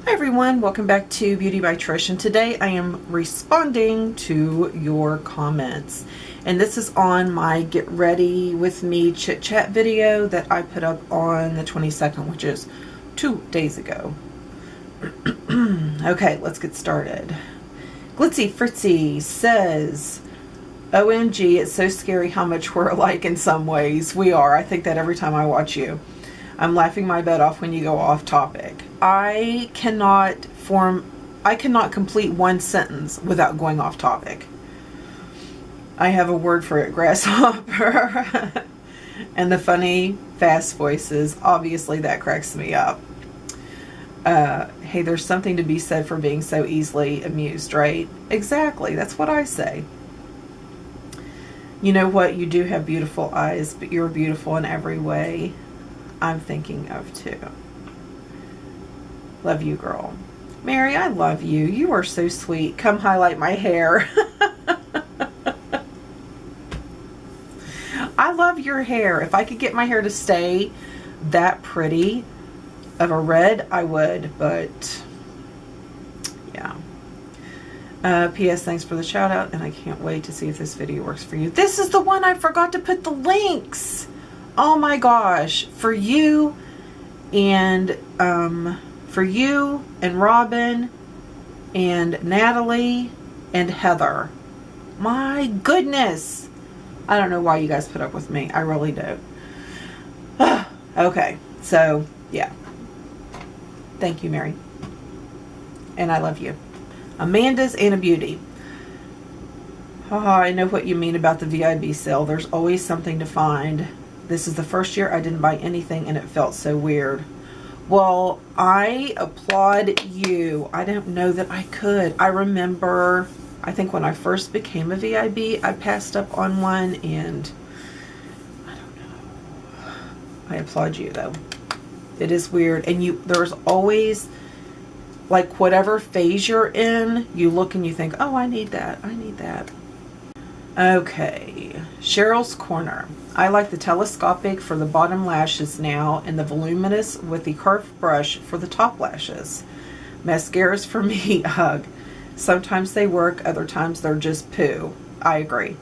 Hi everyone, welcome back to Beauty by Trish, and today I am responding to your comments. And this is on my Get Ready With Me Chit Chat video that I put up on the 22nd, which is 2 days ago. Okay, let's get started. Glitzy Fritzy says, OMG, it's so scary how much we're alike in some ways. We are. I think that every time I watch you. I'm laughing my butt off when you go off topic. I cannot complete one sentence without going off topic. I have a word for it, grasshopper. And the funny, fast voices, obviously that cracks me up. Hey, there's something to be said for being so easily amused, right? Exactly, that's what I say. You know what? You do have beautiful eyes, but you're beautiful in every way I'm thinking of too. Love you, girl. Mary, I love you. You are so sweet. Come highlight my hair. I love your hair. If I could get my hair to stay that pretty of a red, I would, but yeah. P.S. Thanks for the shout out, and I can't wait to see if this video works for you. This is the one I forgot to put the links. Oh my gosh, for you and Robin and Natalie and Heather. My goodness. I don't know why you guys put up with me. I really do. Okay, so yeah. Thank you, Mary. And I love you. Amanda's and a beauty. I know what you mean about the VIB sale. There's always something to find. This is the first year I didn't buy anything and it felt so weird. Well, I applaud you. I didn't know that I could. I remember, I think when I first became a VIB, I passed up on one, and I don't know. I applaud you though. It is weird. And there's always, like, whatever phase you're in, you look and you think, oh, I need that. I need that. Okay. Cheryl's Corner. I like the telescopic for the bottom lashes now, and the voluminous with the curved brush for the top lashes. Mascaras for me, ugh. Sometimes they work, other times they're just poo. I agree.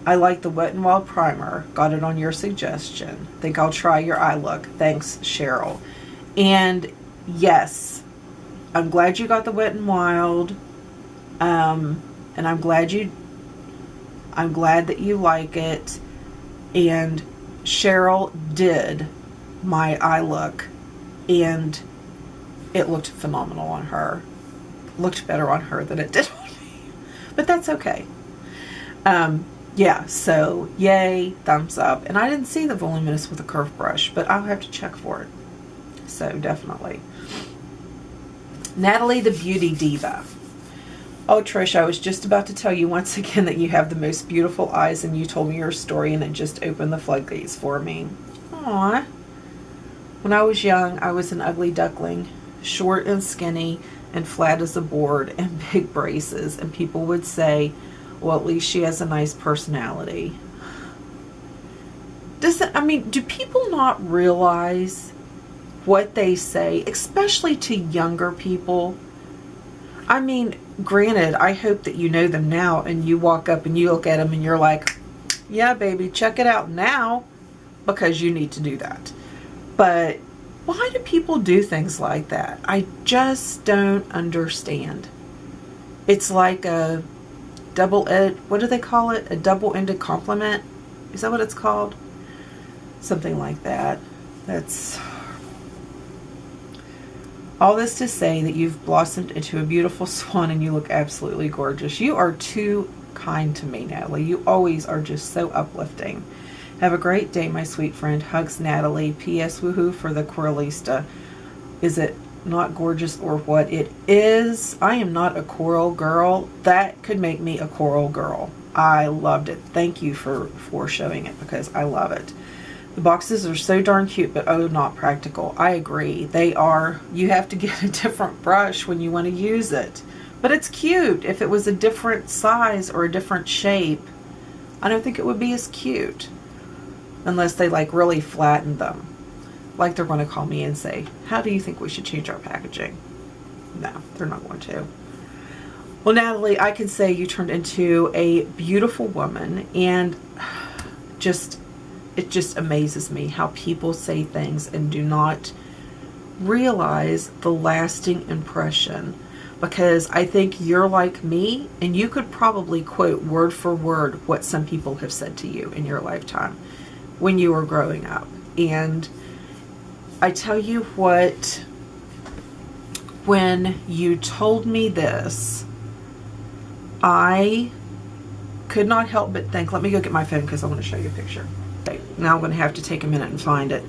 I like the Wet n Wild primer. Got it on your suggestion. Think I'll try your eye look. Thanks, Cheryl. And yes, I'm glad you got the Wet n Wild. And I'm glad that you like it. And Cheryl did my eye look, and it looked phenomenal on her. Looked better on her than it did on me, but that's okay. Yeah, so yay, thumbs up. And I didn't see the voluminous with a curved brush, but I'll have to check for it. So definitely. Natalie the Beauty Diva. Oh, Trish, I was just about to tell you once again that you have the most beautiful eyes, and you told me your story, and it just opened the floodgates for me. Aww. When I was young, I was an ugly duckling, short and skinny, and flat as a board, and big braces, and people would say, well, at least she has a nice personality. Do people not realize what they say, especially to younger people? I mean, granted, I hope that you know them now, and you walk up and you look at them and you're like, yeah, baby, check it out now, because you need to do that. But why do people do things like that? I just don't understand. It's like a what do they call it? A double-ended compliment? Is that what it's called? Something like that. That's... All this to say that you've blossomed into a beautiful swan, and you look absolutely gorgeous. You are too kind to me, Natalie. You always are just so uplifting. Have a great day, my sweet friend. Hugs, Natalie. P.S. Woohoo for the Coralista. Is it not gorgeous or what? It is. I am not a coral girl. That could make me a coral girl. I loved it. Thank you for showing it, because I love it. The boxes are so darn cute, but oh, not practical. I agree. They are. You have to get a different brush when you want to use it. But it's cute. If it was a different size or a different shape, I don't think it would be as cute. Unless they like really flatten them. Like they're going to call me and say, how do you think we should change our packaging? No, they're not going to. Well, Natalie, I can say you turned into a beautiful woman, and it just amazes me how people say things and do not realize the lasting impression. Because I think you're like me, and you could probably quote word for word what some people have said to you in your lifetime when you were growing up. And I tell you what, when you told me this, I could not help but think, let me go get my phone because I want to show you a picture. Okay, now I'm going to have to take a minute and find it.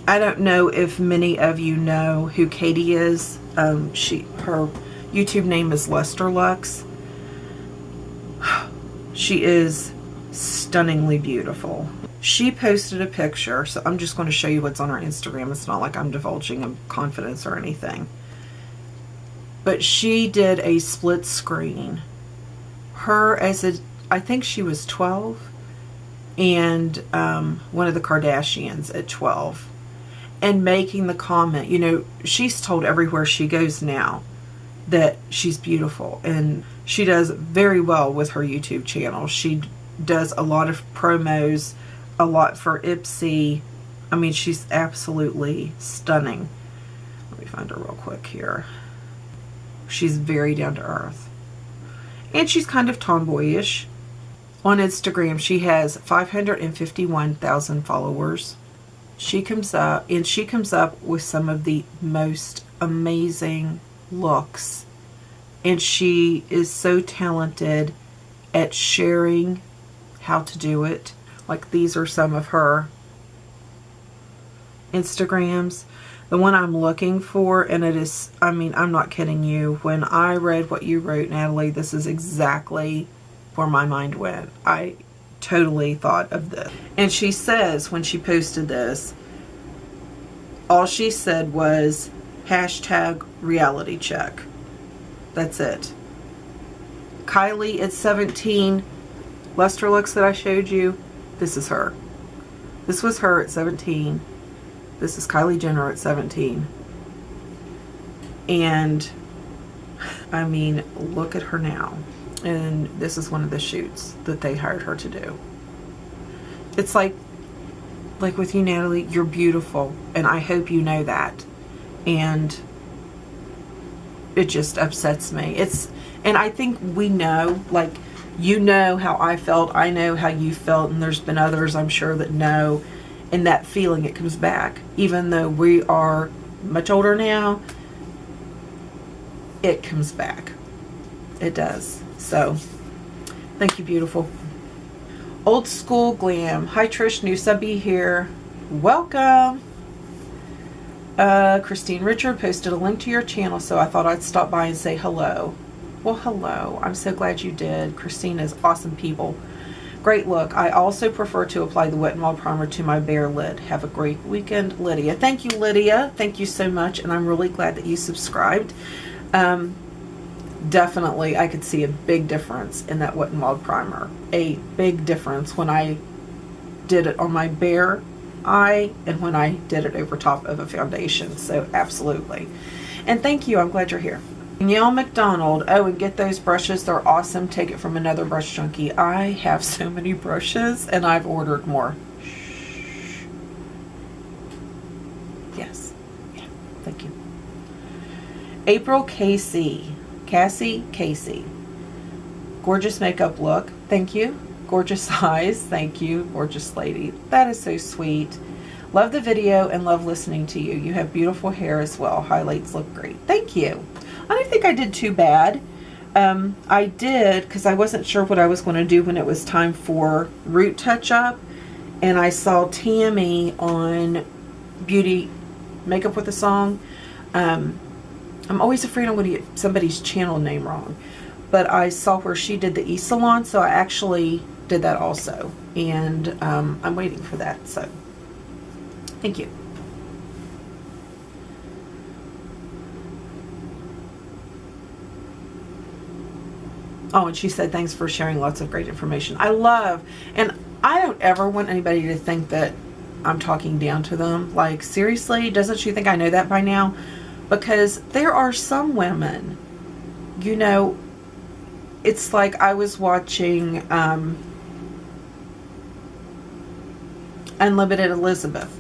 I don't know if many of you know who Katie is. Her YouTube name is Lester Lux. She is stunningly beautiful. She posted a picture, so I'm just going to show you what's on her Instagram. It's not like I'm divulging a confidence or anything. But she did a split screen. Her as a, I think she was 12, and one of the Kardashians at 12. And making the comment, you know, she's told everywhere she goes now that she's beautiful, and she does very well with her YouTube channel. She does a lot of promos, a lot for Ipsy. I mean, she's absolutely stunning. Let me find her real quick here. She's very down to earth, and she's kind of tomboyish. On Instagram, she has 551,000 followers. She comes up with some of the most amazing looks, and she is so talented at sharing how to do it. Like, these are some of her Instagrams. The one I'm looking for, and it is, I mean, I'm not kidding you, when I read what you wrote, Natalie, this is exactly where my mind went. I totally thought of this. And she says, when she posted this, all she said was hashtag reality check. That's it. Kylie at 17, Lester Lux that I showed you, this is her. This was her at 17. This is Kylie Jenner at 17. And I mean, look at her now. And this is one of the shoots that they hired her to do. It's like with you, Natalie, you're beautiful, and I hope you know that. And it just upsets me. And I think we know, like, you know how I felt, I know how you felt, and there's been others I'm sure that know, and that feeling, it comes back. Even though we are much older now, it comes back. It does. So, thank you, beautiful. Old School Glam. Hi, Trish. New subby here. Welcome. Christine Richard posted a link to your channel, so I thought I'd stop by and say hello. Well, hello. I'm so glad you did. Christine is awesome people. Great look. I also prefer to apply the Wet n Wild primer to my bare lid. Have a great weekend, Lydia. Thank you, Lydia. Thank you so much, and I'm really glad that you subscribed. Definitely, I could see a big difference in that Wet n Wild primer. A big difference when I did it on my bare eye and when I did it over top of a foundation. So, absolutely. And thank you. I'm glad you're here. Danielle McDonald. Oh, and get those brushes. They're awesome. Take it from another brush junkie. I have so many brushes, and I've ordered more. Shh. Yes. Yeah. Thank you. April Casey. Casey. Gorgeous makeup look. Thank you. Gorgeous eyes. Thank you. Gorgeous lady. That is so sweet. Love the video and love listening to you. You have beautiful hair as well. Highlights look great. Thank you. I don't think I did too bad. I did, because I wasn't sure what I was going to do when it was time for root touch-up. And I saw Tammy on Beauty Makeup with a Song. I'm always afraid I'm going to get somebody's channel name wrong. But I saw where she did the e-salon, so I actually did that also. And I'm waiting for that, so thank you. Oh, and she said, thanks for sharing lots of great information. I love, and I don't ever want anybody to think that I'm talking down to them. Like, seriously, doesn't she think I know that by now? Because there are some women, you know, it's like I was watching Unlimited Elizabeth,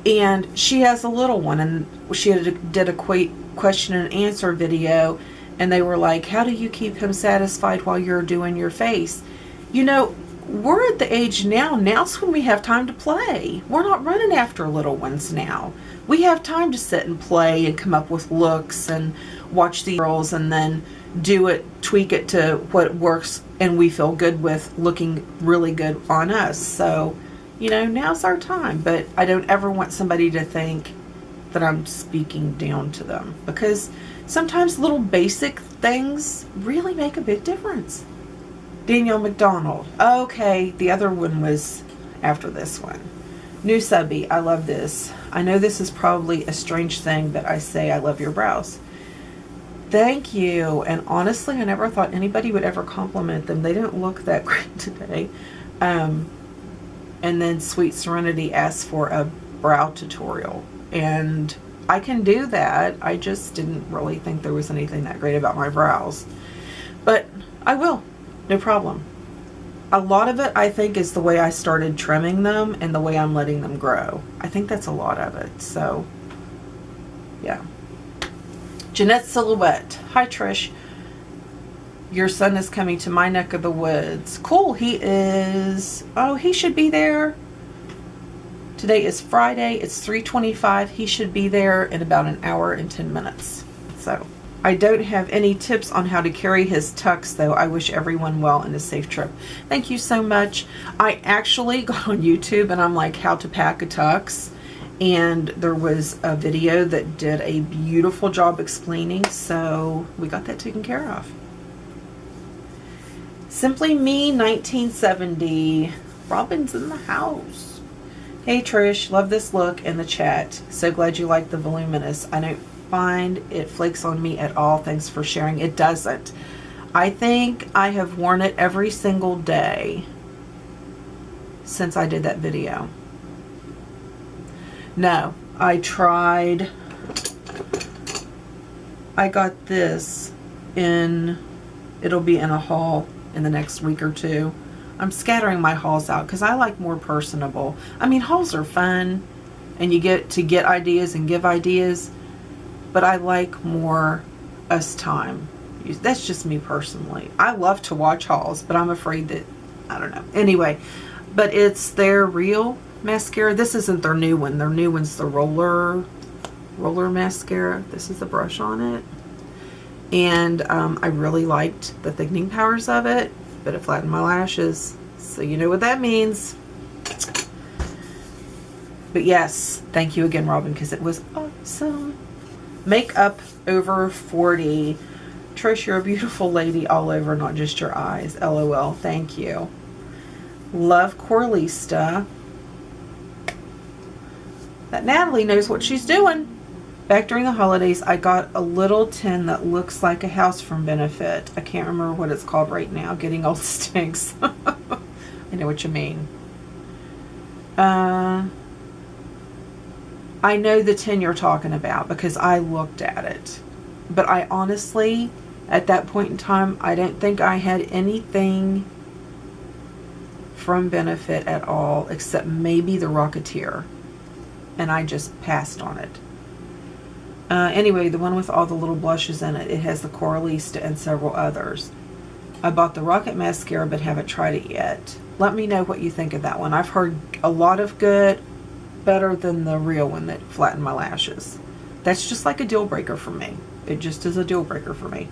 and she has a little one, and she did a question and answer video, and they were like, how do you keep him satisfied while you're doing your face? You know, we're at the age now's when we have time to play. We're not running after little ones now. We have time to sit and play and come up with looks and watch the girls and then do it, tweak it to what works and we feel good with, looking really good on us. So, you know, now's our time. But I don't ever want somebody to think that I'm speaking down to them, because sometimes little basic things really make a big difference. Danielle McDonald. Okay, the other one was after this one. New subby, I love this. I know this is probably a strange thing, but I say I love your brows. Thank you. And honestly, I never thought anybody would ever compliment them. They didn't look that great today. And then Sweet Serenity asked for a brow tutorial. And I can do that. I just didn't really think there was anything that great about my brows. But I will. No problem. A lot of it, I think, is the way I started trimming them and the way I'm letting them grow. I think that's a lot of it. So, yeah. Jeanette Silhouette. Hi, Trish. Your son is coming to my neck of the woods. Cool. He is... Oh, he should be there. Today is Friday. It's 3:25. He should be there in about an hour and 10 minutes. So... I don't have any tips on how to carry his tux, though. I wish everyone well and a safe trip. Thank you so much. I actually got on YouTube and I'm like, how to pack a tux. And there was a video that did a beautiful job explaining. So we got that taken care of. Simply Me 1970. Robin's in the house. Hey Trish, love this look in the chat. So glad you like the voluminous. I don't find it flakes on me at all. Thanks for sharing. It doesn't. I think I have worn it every single day since I did that video. No, I tried. I got this in, it'll be in a haul in the next week or two. I'm scattering my hauls out because I like more personable. I mean, hauls are fun and you get to get ideas and give ideas. But I like more us time. That's just me personally. I love to watch hauls, but I'm afraid that, I don't know. Anyway, but it's their real mascara. This isn't their new one. Their new one's the roller mascara. This is the brush on it. And I really liked the thickening powers of it, but it flattened my lashes. So you know what that means. But yes, thank you again, Robin, because it was awesome. Makeup over 40. Trish, you're a beautiful lady all over, not just your eyes. LOL. Thank you. Love Corlista. That Natalie knows what she's doing. Back during the holidays, I got a little tin that looks like a house from Benefit. I can't remember what it's called right now. Getting old stinks. I know what you mean. I know the tin you're talking about because I looked at it. But I honestly, at that point in time, I don't think I had anything from Benefit at all except maybe the Rocketeer. And I just passed on it. Anyway, the one with all the little blushes in it, it has the Coralista and several others. I bought the Rocket Mascara but haven't tried it yet. Let me know what you think of that one. I've heard a lot of good, better than the real one that flattened my lashes. That's just like a deal breaker for me. It just is a deal breaker for me.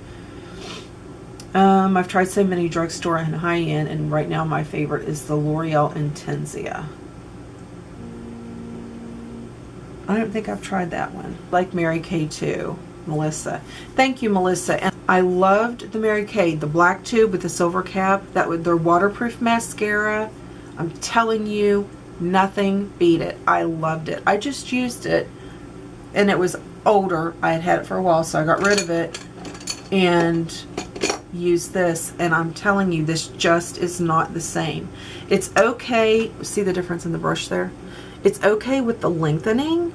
I've tried so many drugstore and high-end, and right now my favorite is the L'Oreal Intenzia. I don't think I've tried that one. Like Mary Kay too, Melissa. Thank you, Melissa. And I loved the Mary Kay, the black tube with the silver cap. That was their waterproof mascara. I'm telling you, nothing beat it. I loved it. I just used it, and it was older. I had had it for a while, so I got rid of it and used this. And I'm telling you, this just is not the same. It's okay. See the difference in the brush there? It's okay with the lengthening,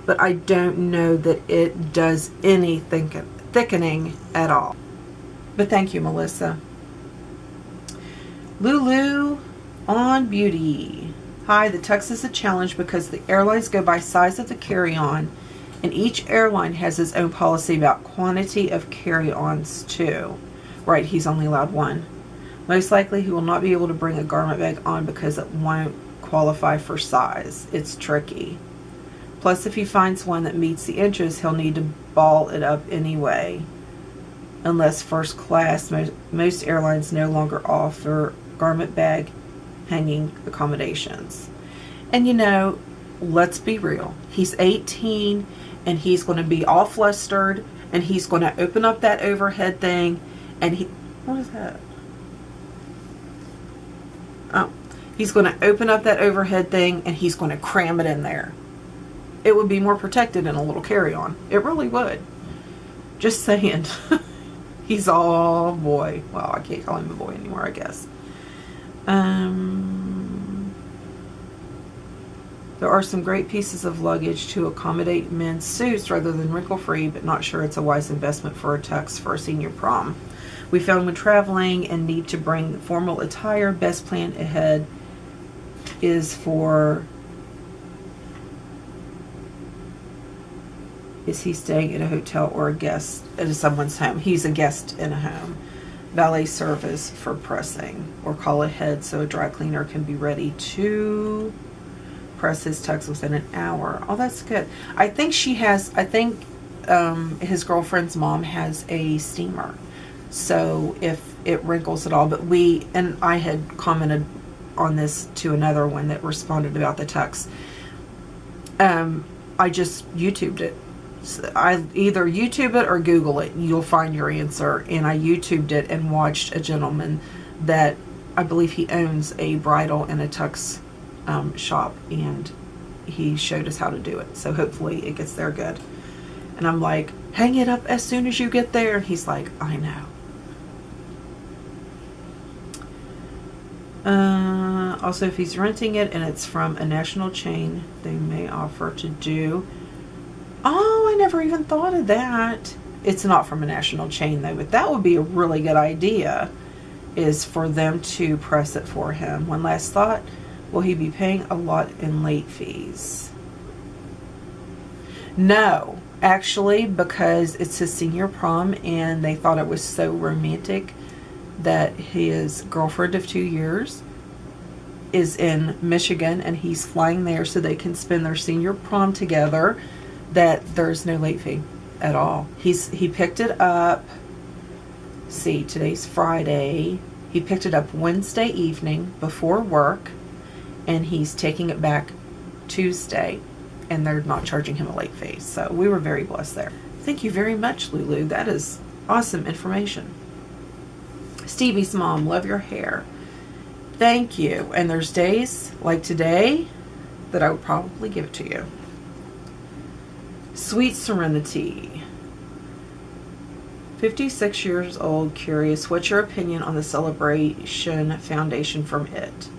but I don't know that it does any thickening at all. But thank you, Melissa. Lulu on Beauty. Hi, the tux is a challenge because the airlines go by size of the carry-on, and each airline has its own policy about quantity of carry-ons too. Right, he's only allowed one. Most likely he will not be able to bring a garment bag on because it won't qualify for size. It's tricky. Plus, if he finds one that meets the inches, he'll need to ball it up anyway. Unless first class, most airlines no longer offer garment bag hanging accommodations. And you know, let's be real. He's 18 and he's going to be all flustered and he's going to open up that overhead thing and what is that? Oh, he's going to open up that overhead thing and he's going to cram it in there. It would be more protected in a little carry-on. It really would. Just saying. He's all boy. Well, I can't call him a boy anymore, I guess. There are some great pieces of luggage to accommodate men's suits rather than wrinkle-free, but not sure it's a wise investment for a tux for a senior prom. We found when traveling and need to bring formal attire, best plan ahead is he staying in a hotel or a guest at someone's home? He's a guest in a home. Valet service for pressing, or call ahead so a dry cleaner can be ready to press his tux within an hour. Oh, that's good. I think his girlfriend's mom has a steamer, so if it wrinkles at all, but I had commented on this to another one that responded about the tux. I just YouTubed it. I either YouTube it or Google it. You'll find your answer. And I YouTubed it and watched a gentleman that I believe he owns a bridal and a tux shop, and he showed us how to do it. So hopefully it gets there good. And I'm like, hang it up as soon as you get there. And he's like, I know. Also, if he's renting it and it's from a national chain, they may offer to do. Oh, I never even thought of that. It's not from a national chain though, but that would be a really good idea, is for them to press it for him. One last thought, will he be paying a lot in late fees? No, actually, because it's his senior prom and they thought it was so romantic that his girlfriend of 2 years is in Michigan and he's flying there so they can spend their senior prom together, that there's no late fee at all. He picked it up, see, today's Friday. He picked it up Wednesday evening before work, and he's taking it back Tuesday, and they're not charging him a late fee. So we were very blessed there. Thank you very much, Lulu. That is awesome information. Stevie's mom, love your hair. Thank you. And there's days like today that I would probably give it to you. Sweet Serenity. 56 years old, curious. What's your opinion on the Celebration Foundation from It?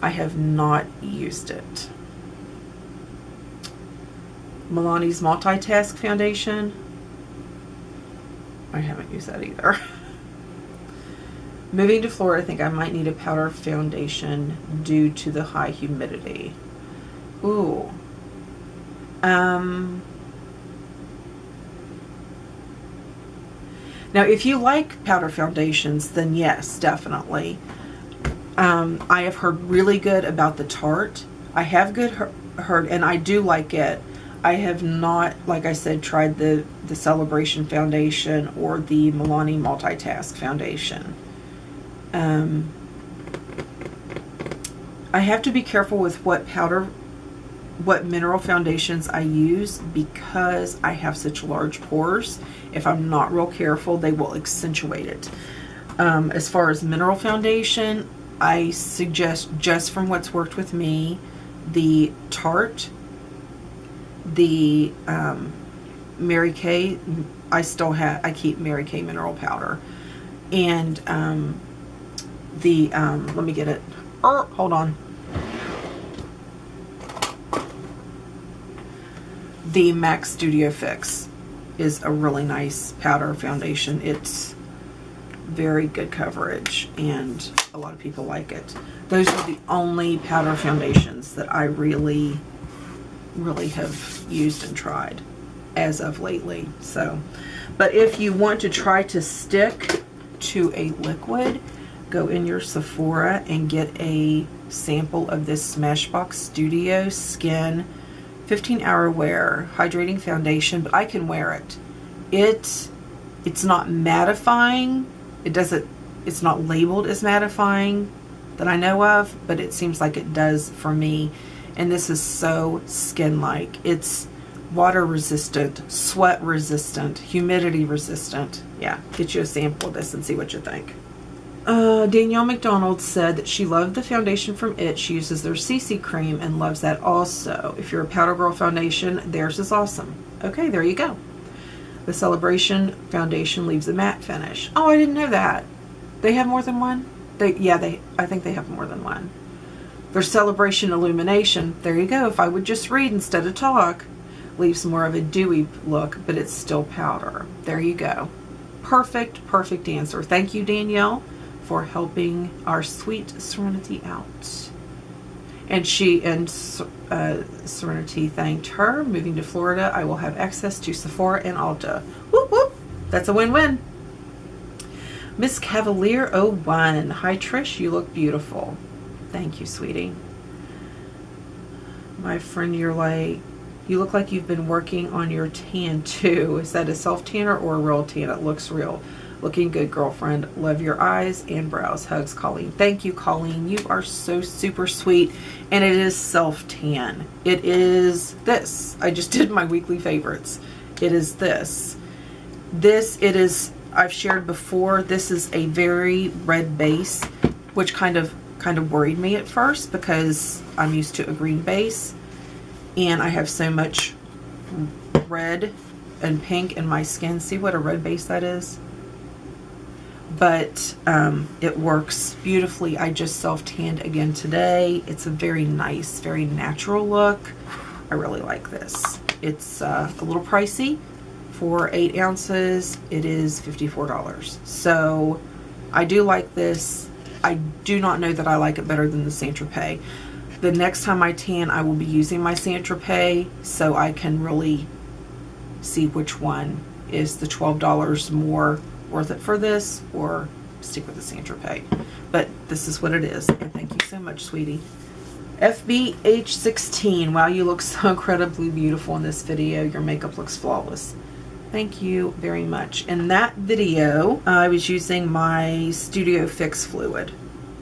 I have not used it. Milani's Multitask Foundation. I haven't used that either. Moving to Florida, I think I might need a powder foundation due to the high humidity. Ooh. Now, if you like powder foundations, then yes, definitely. I have heard really good about the Tarte. I have heard, and I do like it. I have not, like I said, tried the Celebration Foundation or the Milani Multitask Foundation. I have to be careful with what mineral foundations I use, because I have such large pores. If I'm not real careful, they will accentuate it. As far as mineral foundation, I suggest, just from what's worked with me, the Tarte, the Mary Kay. I keep Mary Kay mineral powder, and let me get it. Hold on. the MAC Studio Fix is a really nice powder foundation. It's very good coverage and a lot of people like it. Those are the only powder foundations that I really have used and tried as of lately. So, but if you want to try to stick to a liquid, go in your Sephora and get a sample of this Smashbox Studio Skin 15-hour wear hydrating foundation. But I can wear it. It's not mattifying. It's not labeled as mattifying that I know of, but it seems like it does for me. And this is so skin-like. It's water resistant, sweat resistant, humidity resistant. Yeah, get you a sample of this and see what you think. Danielle McDonald said that she loved the foundation from It. She uses their CC cream and loves that also. If you're a powder girl foundation, theirs is awesome. Okay, there you go. The Celebration foundation leaves a matte finish. Oh, I didn't know that. They have more than one? I think they have more than one. Their Celebration Illumination, there you go. If I would just read instead of talk, leaves more of a dewy look, but it's still powder. There you go. Perfect answer. Thank you, Danielle, for helping our sweet Serenity out. And Serenity thanked her. Moving to Florida, I will have access to Sephora and Ulta. Whoop whoop. That's a win-win. Miss Cavalier 01. Hi Trish, you look beautiful. Thank you, sweetie. My friend, you look like you've been working on your tan too. Is that a self-tanner or a real tan? It looks real. Looking good, girlfriend. Love your eyes and brows. Hugs, Colleen. Thank you, Colleen. You are so super sweet. And it is self-tan. It is this. I just did my weekly favorites. It is this. I've shared before, this is a very red base, which kind of worried me at first because I'm used to a green base. And I have so much red and pink in my skin. See what a red base that is? But it works beautifully. I just self-tanned again today. It's a very nice, very natural look. I really like this. It's a little pricey. For 8 ounces, it is $54. So I do like this. I do not know that I like it better than the Saint Tropez. The next time I tan, I will be using my Saint Tropez so I can really see which one is the $12 more worth it for this, or stick with the Saint Tropez. But this is what it is, and thank you so much, sweetie. FBH16, wow, you look so incredibly beautiful in this video. Your makeup looks flawless. Thank you very much. In that video, I was using my Studio Fix fluid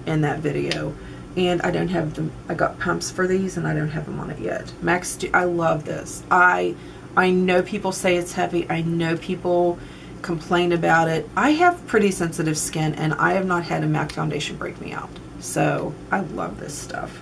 in that video, and I don't have them. I got pumps for these, and I don't have them on it yet. I love this. I know people say it's heavy. I know people complain about it. I have pretty sensitive skin, and I have not had a MAC foundation break me out. So I love this stuff.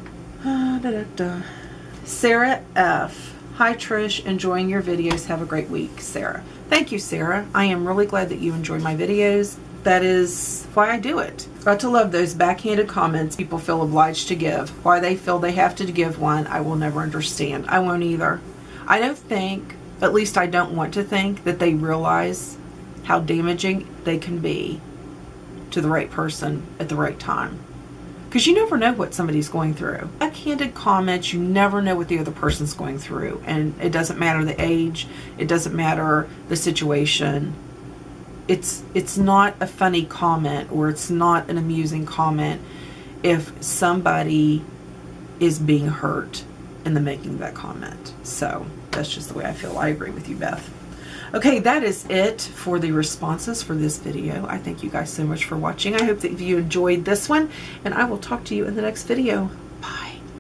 Sarah F. Hi Trish, enjoying your videos. Have a great week, Sarah. Thank you, Sarah. I am really glad that you enjoy my videos. That is why I do it. Got to love those backhanded comments people feel obliged to give. Why they feel they have to give one, I will never understand. I won't either. I don't think, at least I don't want to think, that they realize how damaging they can be to the right person at the right time. Because you never know what somebody's going through. Backhanded comments, you never know what the other person's going through. And it doesn't matter the age. It doesn't matter the situation. It's not a funny comment, or it's not an amusing comment if somebody is being hurt in the making of that comment. So that's just the way I feel. I agree with you, Beth. Okay, that is it for the responses for this video. I thank you guys so much for watching. I hope that you enjoyed this one, and I will talk to you in the next video.